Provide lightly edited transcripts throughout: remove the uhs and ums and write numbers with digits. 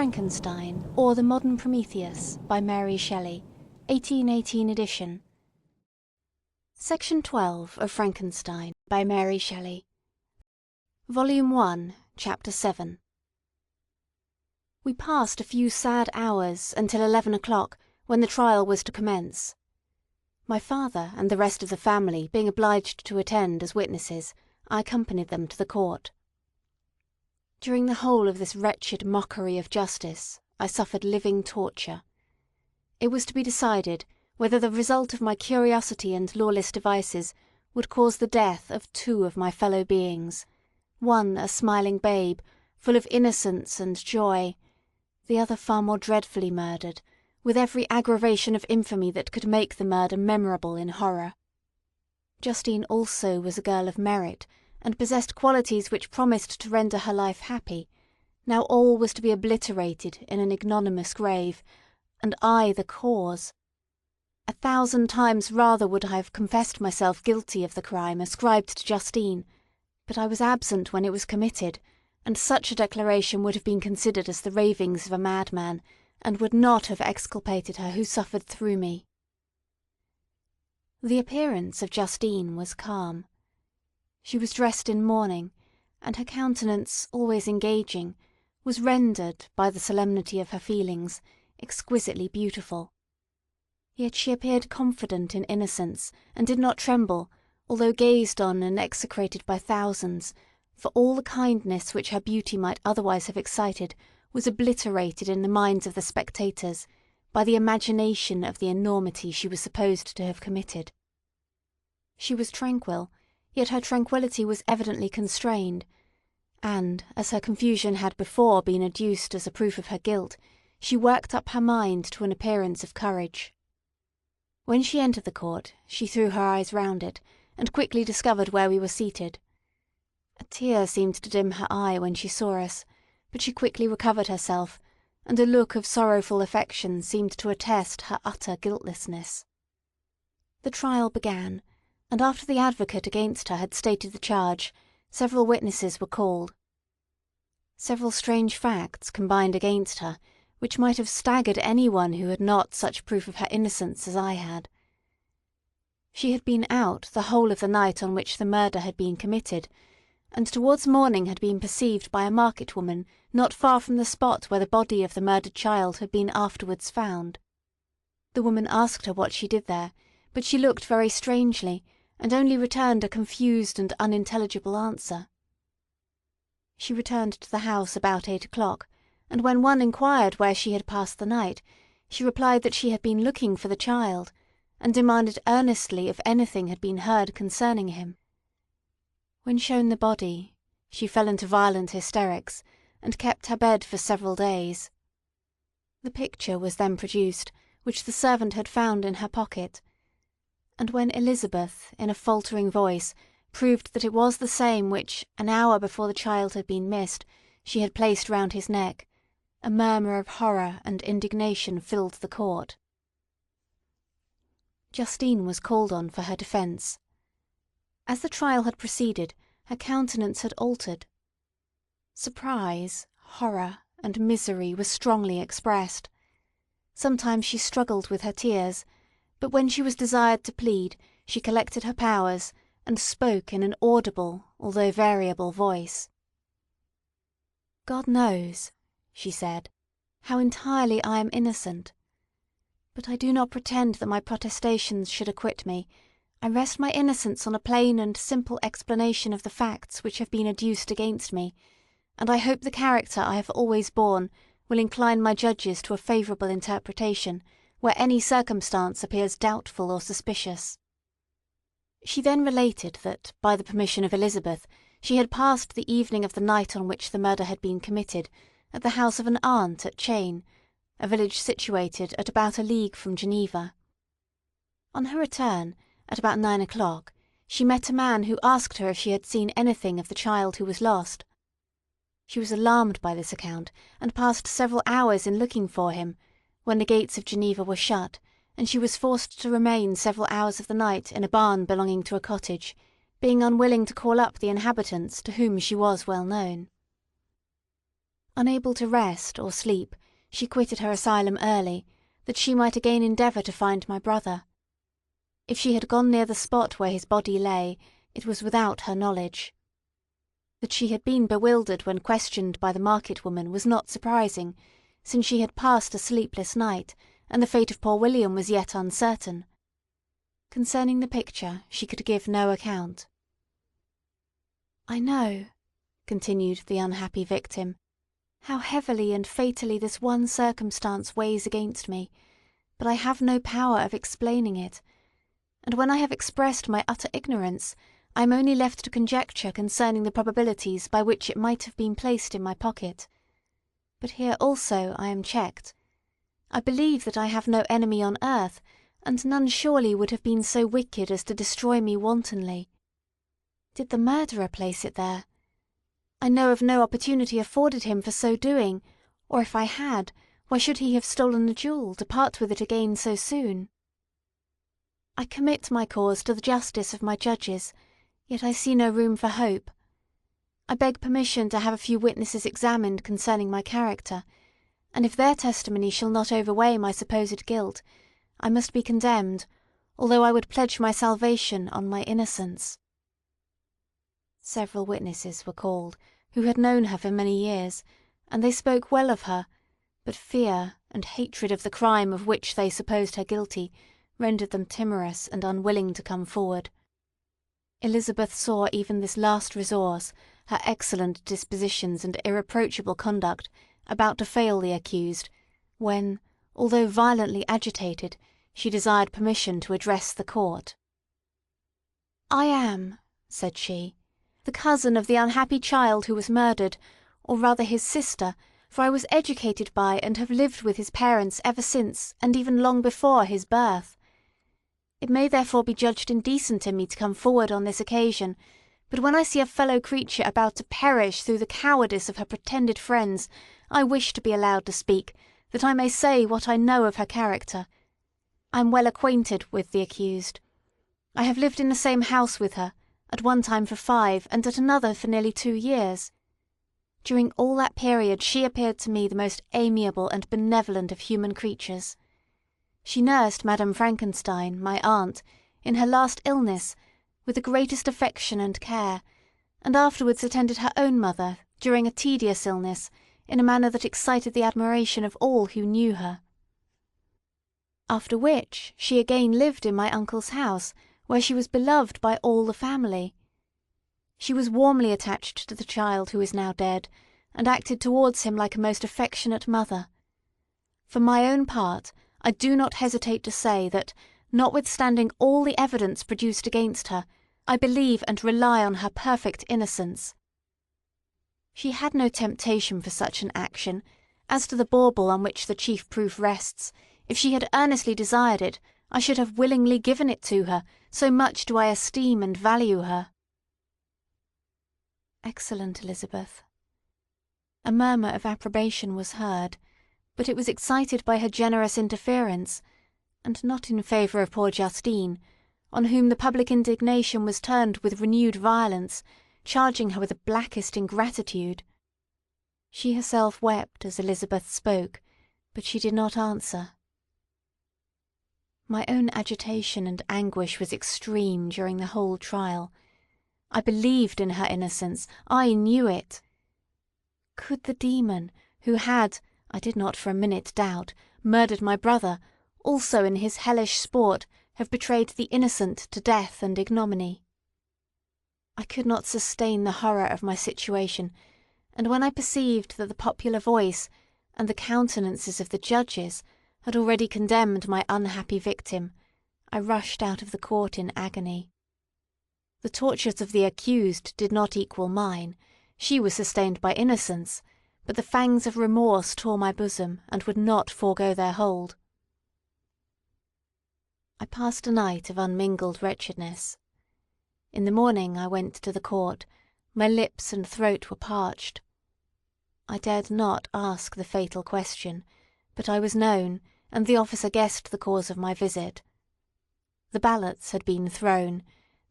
Frankenstein, or the Modern Prometheus, by Mary Shelley, 1818 edition. Section 12 of Frankenstein, by Mary Shelley. Volume 1, Chapter 7. We passed a few sad hours until 11 o'clock, when the trial was to commence. My father and the rest of the family being obliged to attend as witnesses, I accompanied them to the court. During the whole of this wretched mockery of justice, I suffered living torture. It was to be decided whether the result of my curiosity and lawless devices would cause the death of two of my fellow beings, one a smiling babe, full of innocence and joy, the other far more dreadfully murdered, with every aggravation of infamy that could make the murder memorable in horror. Justine also was a girl of merit, and possessed qualities which promised to render her life happy. Now all was to be obliterated in an ignominious grave, and I the cause. 1,000 times rather would I have confessed myself guilty of the crime ascribed to Justine, but I was absent when it was committed, and such a declaration would have been considered as the ravings of a madman, and would not have exculpated her who suffered through me. The appearance of Justine was calm. She was dressed in mourning, and her countenance, always engaging, was rendered, by the solemnity of her feelings, exquisitely beautiful. Yet she appeared confident in innocence, and did not tremble, although gazed on and execrated by thousands, for all the kindness which her beauty might otherwise have excited was obliterated in the minds of the spectators by the imagination of the enormity she was supposed to have committed. She was tranquil, yet her tranquillity was evidently constrained, and, as her confusion had before been adduced as a proof of her guilt, she worked up her mind to an appearance of courage. When she entered the court, she threw her eyes round it, and quickly discovered where we were seated. A tear seemed to dim her eye when she saw us, but she quickly recovered herself, and a look of sorrowful affection seemed to attest her utter guiltlessness. The trial began, and after the advocate against her had stated the charge, several witnesses were called. Several strange facts combined against her, which might have staggered anyone who had not such proof of her innocence as I had. She had been out the whole of the night on which the murder had been committed, and towards morning had been perceived by a market woman not far from the spot where the body of the murdered child had been afterwards found. The woman asked her what she did there, but she looked very strangely, and only returned a confused and unintelligible answer. She returned to the house about 8 o'clock, and when one inquired where she had passed the night, she replied that she had been looking for the child, and demanded earnestly if anything had been heard concerning him. When shown the body, she fell into violent hysterics, and kept her bed for several days. The picture was then produced, which the servant had found in her pocket, and when Elizabeth, in a faltering voice, proved that it was the same which, an hour before the child had been missed, she had placed round his neck, a murmur of horror and indignation filled the court. Justine was called on for her defence. As the trial had proceeded, her countenance had altered. Surprise, horror, and misery were strongly expressed. Sometimes she struggled with her tears, but when she was desired to plead, she collected her powers, and spoke in an audible, although variable voice. "God knows," she said, "how entirely I am innocent. But I do not pretend that my protestations should acquit me. I rest my innocence on a plain and simple explanation of the facts which have been adduced against me, and I hope the character I have always borne will incline my judges to a favourable interpretation, where any circumstance appears doubtful or suspicious." She then related that, by the permission of Elizabeth, she had passed the evening of the night on which the murder had been committed at the house of an aunt at Chain, a village situated at about a league from Geneva. On her return, at about 9 o'clock, she met a man who asked her if she had seen anything of the child who was lost. She was alarmed by this account, and passed several hours in looking for him, when the gates of Geneva were shut, and she was forced to remain several hours of the night in a barn belonging to a cottage, being unwilling to call up the inhabitants to whom she was well known. Unable to rest or sleep, she quitted her asylum early, that she might again endeavour to find my brother. If she had gone near the spot where his body lay, it was without her knowledge. That she had been bewildered when questioned by the market woman was not surprising, since she had passed a sleepless night, and the fate of poor William was yet uncertain. Concerning the picture she could give no account. "I know," continued the unhappy victim, "how heavily and fatally this one circumstance weighs against me, but I have no power of explaining it, and when I have expressed my utter ignorance, I am only left to conjecture concerning the probabilities by which it might have been placed in my pocket. But here also I am checked. I believe that I have no enemy on earth, and none surely would have been so wicked as to destroy me wantonly. Did the murderer place it there? I know of no opportunity afforded him for so doing, or if I had, why should he have stolen the jewel to part with it again so soon? I commit my cause to the justice of my judges, yet I see no room for hope. I beg permission to have a few witnesses examined concerning my character, and if their testimony shall not overweigh my supposed guilt, I must be condemned, although I would pledge my salvation on my innocence." Several witnesses were called, who had known her for many years, and they spoke well of her, but fear and hatred of the crime of which they supposed her guilty rendered them timorous and unwilling to come forward. Elizabeth saw even this last resource, her excellent dispositions and irreproachable conduct, about to fail the accused, when, although violently agitated, she desired permission to address the court. "I am," said she, "the cousin of the unhappy child who was murdered, or rather his sister, for I was educated by and have lived with his parents ever since, and even long before, his birth. It may therefore be judged indecent in me to come forward on this occasion, but when I see a fellow creature about to perish through the cowardice of her pretended friends, I wish to be allowed to speak, that I may say what I know of her character. I am well acquainted with the accused. I have lived in the same house with her, at one time for 5, and at another for nearly 2 years. During all that period she appeared to me the most amiable and benevolent of human creatures. She nursed Madame Frankenstein, my aunt, in her last illness, with the greatest affection and care, and afterwards attended her own mother, during a tedious illness, in a manner that excited the admiration of all who knew her. After which she again lived in my uncle's house, where she was beloved by all the family. She was warmly attached to the child who is now dead, and acted towards him like a most affectionate mother. For my own part, I do not hesitate to say that, notwithstanding all the evidence produced against her, I believe and rely on her perfect innocence. She had no temptation for such an action. As to the bauble on which the chief proof rests, if she had earnestly desired it, I should have willingly given it to her, so much do I esteem and value her." Excellent Elizabeth. A murmur of approbation was heard, but it was excited by her generous interference, and not in favour of poor Justine, on whom the public indignation was turned with renewed violence, charging her with the blackest ingratitude. She herself wept as Elizabeth spoke, but she did not answer. My own agitation and anguish was extreme during the whole trial. I believed in her innocence, I knew it. Could the demon, who had, I did not for a minute doubt, murdered my brother, also in his hellish sport have betrayed the innocent to death and ignominy? I could not sustain the horror of my situation, and when I perceived that the popular voice, and the countenances of the judges, had already condemned my unhappy victim, I rushed out of the court in agony. The tortures of the accused did not equal mine. She was sustained by innocence, but the fangs of remorse tore my bosom, and would not forego their hold. I passed a night of unmingled wretchedness. In the morning I went to the court. My lips and throat were parched. I dared not ask the fatal question, but I was known, and the officer guessed the cause of my visit. The ballots had been thrown.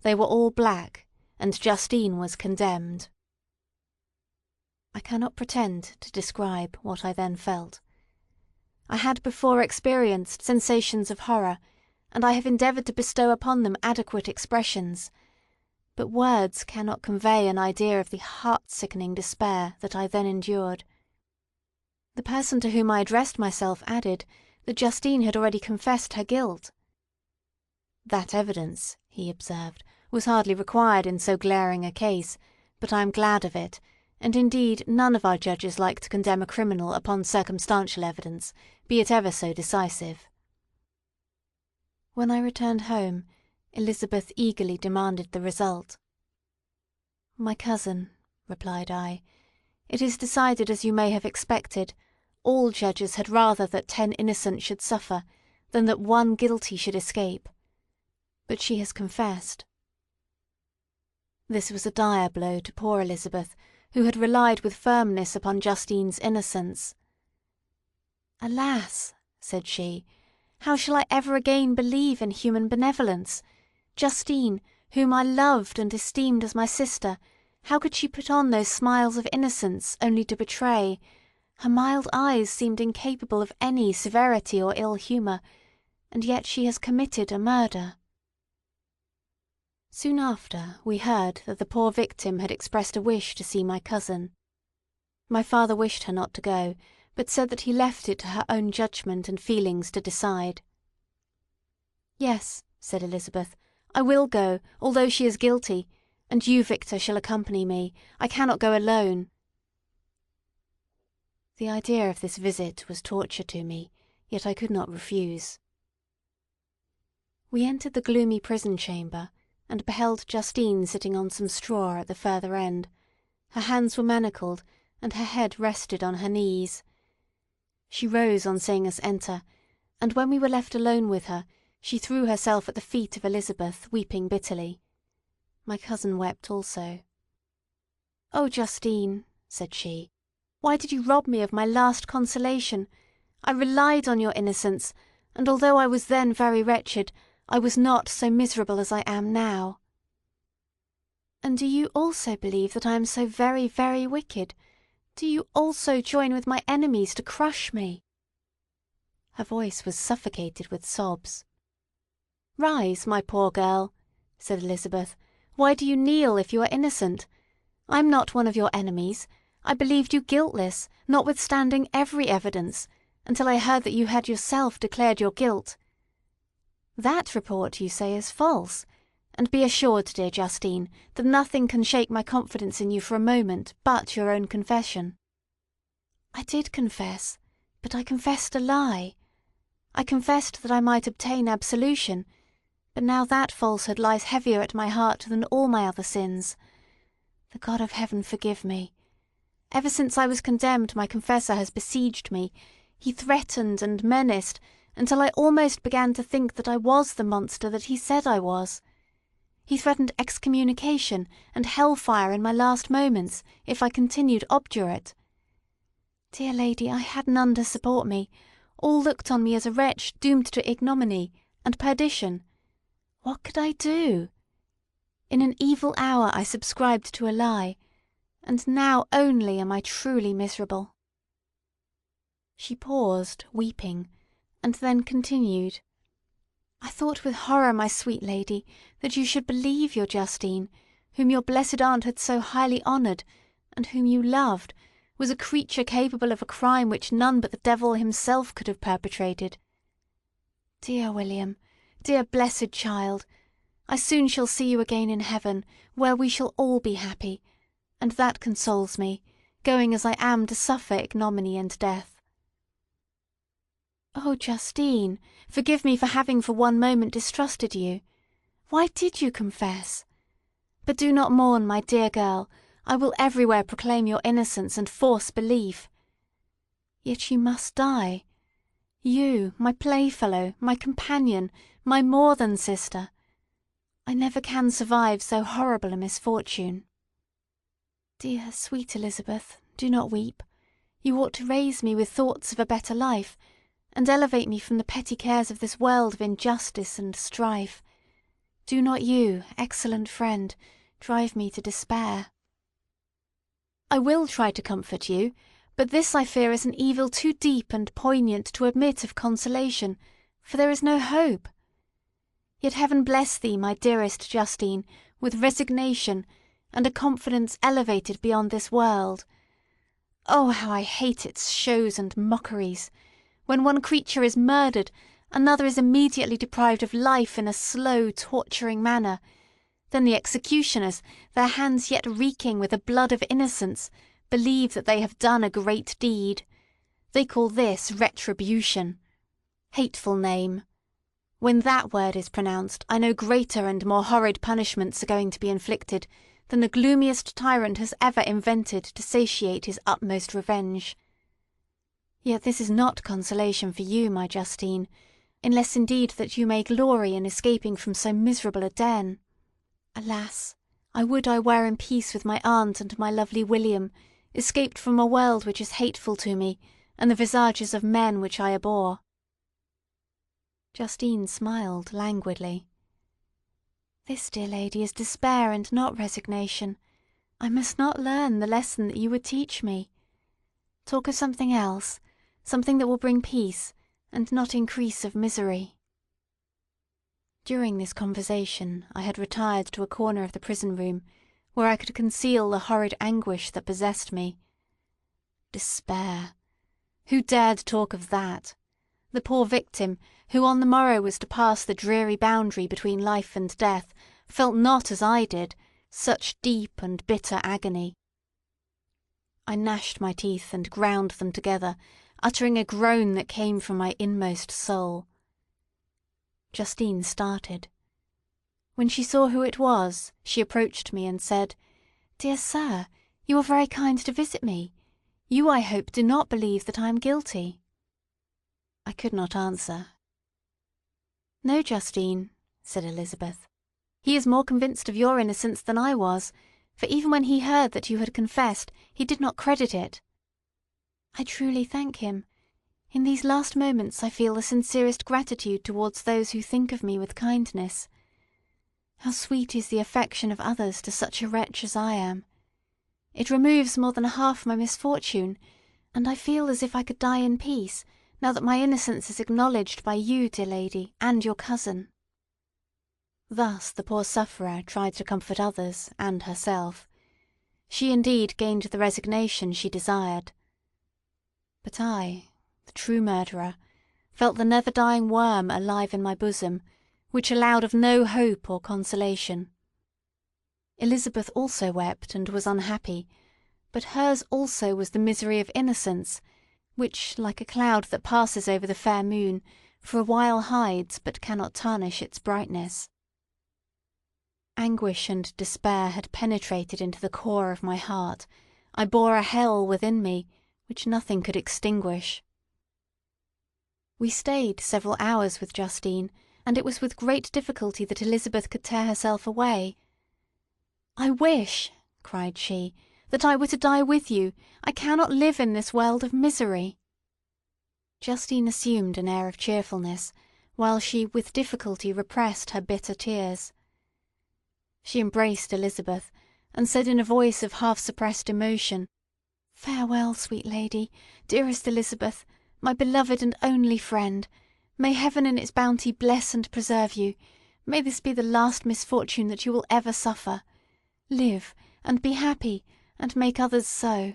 They were all black, and Justine was condemned. I cannot pretend to describe what I then felt. I had before experienced sensations of horror, and I have endeavoured to bestow upon them adequate expressions, but words cannot convey an idea of the heart-sickening despair that I then endured. The person to whom I addressed myself added that Justine had already confessed her guilt. "That evidence," he observed, "was hardly required in so glaring a case, but I am glad of it, and indeed none of our judges like to condemn a criminal upon circumstantial evidence, be it ever so decisive." When I returned home, Elizabeth eagerly demanded the result. "My cousin," replied I, "it is decided as you may have expected. All judges had rather that 10 innocent should suffer, than that 1 guilty should escape. But she has confessed." This was a dire blow to poor Elizabeth, who had relied with firmness upon Justine's innocence. "Alas!" said she, "how shall I ever again believe in human benevolence? Justine, whom I loved and esteemed as my sister, how could she put on those smiles of innocence only to betray? Her mild eyes seemed incapable of any severity or ill humour, and yet she has committed a murder." Soon after we heard that the poor victim had expressed a wish to see my cousin. My father wished her not to go, but said that he left it to her own judgment and feelings to decide. "Yes," said Elizabeth, "I will go, although she is guilty, and you, Victor, shall accompany me. I cannot go alone." The idea of this visit was torture to me, yet I could not refuse. We entered the gloomy prison chamber, and beheld Justine sitting on some straw at the further end. Her hands were manacled, and her head rested on her knees. She rose on seeing us enter, and when we were left alone with her, she threw herself at the feet of Elizabeth, weeping bitterly. My cousin wept also. "Oh, Justine," said she, "why did you rob me of my last consolation? I relied on your innocence, and although I was then very wretched, I was not so miserable as I am now." "And do you also believe that I am so very, very wicked? Do you also join with my enemies to crush me?" Her voice was suffocated with sobs. "Rise, my poor girl," said Elizabeth. "Why do you kneel if you are innocent? I am not one of your enemies. I believed you guiltless, notwithstanding every evidence, until I heard that you had yourself declared your guilt. That report, you say, is false, and be assured, dear Justine, that nothing can shake my confidence in you for a moment but your own confession." "I did confess, but I confessed a lie. I confessed that I might obtain absolution, but now that falsehood lies heavier at my heart than all my other sins. The God of heaven forgive me. Ever since I was condemned my confessor has besieged me. He threatened and menaced, until I almost began to think that I was the monster that he said I was. He threatened excommunication and hellfire in my last moments, if I continued obdurate. Dear lady, I had none to support me. All looked on me as a wretch doomed to ignominy and perdition. What could I do? In an evil hour I subscribed to a lie, and now only am I truly miserable." She paused, weeping, and then continued. "I thought with horror, my sweet lady, that you should believe your Justine, whom your blessed aunt had so highly honoured, and whom you loved, was a creature capable of a crime which none but the devil himself could have perpetrated. Dear William, dear blessed child, I soon shall see you again in heaven, where we shall all be happy, and that consoles me, going as I am to suffer ignominy and death. Oh, Justine, forgive me for having for one moment distrusted you. Why did you confess? But do not mourn, my dear girl. I will everywhere proclaim your innocence and force belief. Yet you must die. You, my playfellow, my companion, my more than sister. I never can survive so horrible a misfortune. Dear, sweet Elizabeth, do not weep. You ought to raise me with thoughts of a better life, and elevate me from the petty cares of this world of injustice and strife. Do not you, excellent friend, drive me to despair." I will try to comfort you, but this I fear is an evil too deep and poignant to admit of consolation, for there is no hope. Yet heaven bless thee, my dearest Justine, with resignation, and a confidence elevated beyond this world. Oh, how I hate its shows and mockeries! When one creature is murdered, another is immediately deprived of life in a slow, torturing manner. Then the executioners, their hands yet reeking with the blood of innocence, believe that they have done a great deed. They call this retribution. Hateful name! When that word is pronounced, I know greater and more horrid punishments are going to be inflicted than the gloomiest tyrant has ever invented to satiate his utmost revenge. Yet this is not consolation for you, my Justine, unless indeed that you may glory in escaping from so miserable a den. Alas! I would I were in peace with my aunt and my lovely William, escaped from a world which is hateful to me, and the visages of men which I abhor. Justine smiled languidly. This, dear lady, is despair and not resignation. I must not learn the lesson that you would teach me. Talk of something else, something that will bring peace, and not increase of misery. During this conversation I had retired to a corner of the prison room, where I could conceal the horrid anguish that possessed me. Despair! Who dared talk of that? The poor victim, who on the morrow was to pass the dreary boundary between life and death, felt not as I did, such deep and bitter agony. I gnashed my teeth and ground them together, uttering a groan that came from my inmost soul. Justine started. When she saw who it was, she approached me and said, "Dear sir, you are very kind to visit me. You, I hope, do not believe that I am guilty." I could not answer. "No, Justine," said Elizabeth. "He is more convinced of your innocence than I was, for even when he heard that you had confessed, he did not credit it." "I truly thank him. In these last moments I feel the sincerest gratitude towards those who think of me with kindness. How sweet is the affection of others to such a wretch as I am! It removes more than half my misfortune, and I feel as if I could die in peace, now that my innocence is acknowledged by you, dear lady, and your cousin." Thus the poor sufferer tried to comfort others and herself. She indeed gained the resignation she desired. But I, the true murderer, felt the never-dying worm alive in my bosom, which allowed of no hope or consolation. Elizabeth also wept and was unhappy, but hers also was the misery of innocence, which, like a cloud that passes over the fair moon, for a while hides but cannot tarnish its brightness. Anguish and despair had penetrated into the core of my heart. I bore a hell within me, which nothing could extinguish. We stayed several hours with Justine, and it was with great difficulty that Elizabeth could tear herself away. "I wish," cried she, "that I were to die with you. I cannot live in this world of misery." Justine assumed an air of cheerfulness, while she with difficulty repressed her bitter tears. She embraced Elizabeth, and said in a voice of half-suppressed emotion, "Farewell, sweet lady, dearest Elizabeth, my beloved and only friend. May heaven in its bounty bless and preserve you. May this be the last misfortune that you will ever suffer. Live, and be happy, and make others so."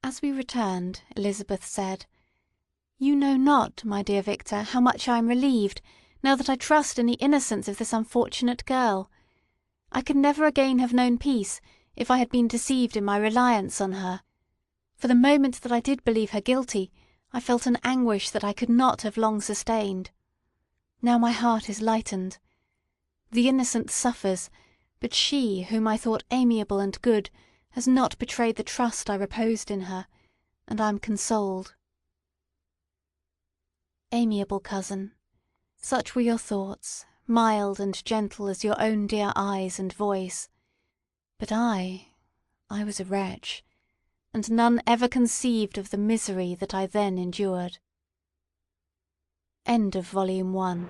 As we returned, Elizabeth said, "You know not, my dear Victor, how much I am relieved, now that I trust in the innocence of this unfortunate girl. I could never again have known peace if I had been deceived in my reliance on her. For the moment that I did believe her guilty, I felt an anguish that I could not have long sustained. Now my heart is lightened. The innocent suffers, but she, whom I thought amiable and good, has not betrayed the trust I reposed in her, and I am consoled." Amiable cousin, such were your thoughts, mild and gentle as your own dear eyes and voice. But I was a wretch, and none ever conceived of the misery that I then endured. End of Volume 1.